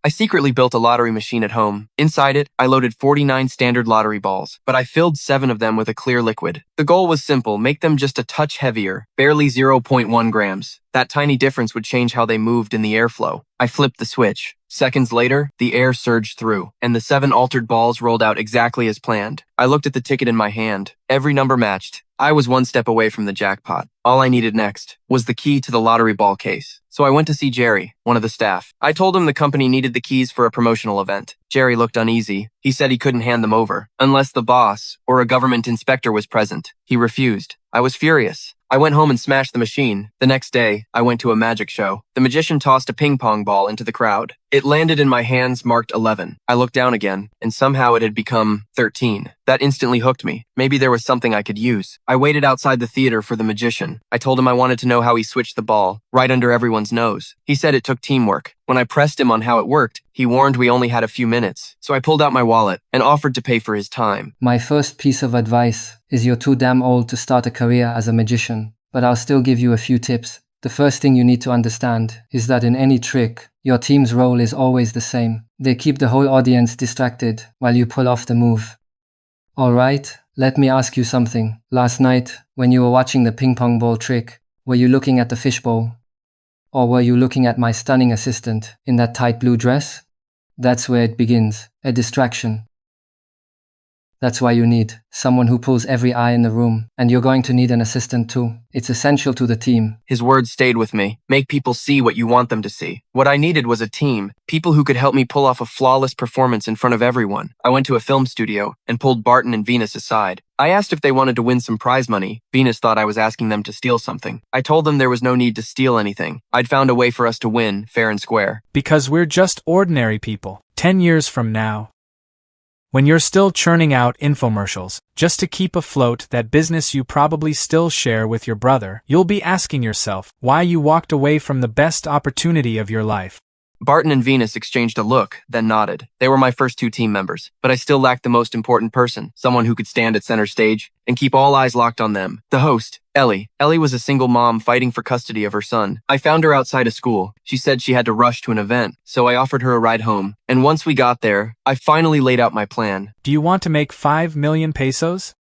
I secretly built a lottery machine at home. Inside it, I loaded 49 standard lottery balls, but I filled 7 of them with a clear liquid. The goal was simple, make them just a touch heavier, barely 0.1 grams. That tiny difference would change how they moved in the airflow. I flipped the switch. Seconds later, the air surged through, and the 7 altered balls rolled out exactly as planned. I looked at the ticket in my hand. Every number matched. I was 1 step away from the jackpot. All I needed next was the key to the lottery ball case. So I went to see Jerry, one of the staff. I told him the company needed the keys for a promotional event. Jerry looked uneasy. He said he couldn't hand them over, unless the boss or a government inspector was present. He refused. I was furious. I went home and smashed the machine. The next day, I went to a magic show. The magician tossed a ping pong ball into the crowd. It landed in my hands marked 11. I looked down again, and somehow it had become 13. That instantly hooked me. Maybe there was something I could use. I waited outside the theater for the magician. I told him I wanted to know how he switched the ball, right under everyone's nose. He said it took teamwork. When I pressed him on how it worked, he warned we only had a few minutes. So I pulled out my wallet and offered to pay for his time. My first piece of advice is you're too damn old to start a career as a magician, but I'll still give you a few tips. The first thing you need to understand is that in any trick, your team's role is always the same. They keep the whole audience distracted while you pull off the move. Alright, let me ask you something. Last night, when you were watching the ping pong ball trick, were you looking at the fishbowl? Or were you looking at my stunning assistant in that tight blue dress? That's where it begins, a distraction. That's why you need someone who pulls every eye in the room, and you're going to need an assistant too. It's essential to the team. His words stayed with me. Make people see what you want them to see. What I needed was a team, people who could help me pull off a flawless performance in front of everyone. I went to a film studio and pulled Barton and Venus aside. I asked if they wanted to win some prize money. Venus thought I was asking them to steal something. I told them there was no need to steal anything. I'd found a way for us to win, fair and square. Because we're just ordinary people. 10 years from now, when you're still churning out infomercials, just to keep afloat that business you probably still share with your brother, you'll be asking yourself why you walked away from the best opportunity of your life. Barton and Venus exchanged a look, then nodded. They were my first 2 team members, but I still lacked the most important person, someone who could stand at center stage and keep all eyes locked on them. The host, Ellie. Ellie was a single mom fighting for custody of her son. I found her outside of school. She said she had to rush to an event, so I offered her a ride home. And once we got there, I finally laid out my plan. Do you want to make 5 million pesos?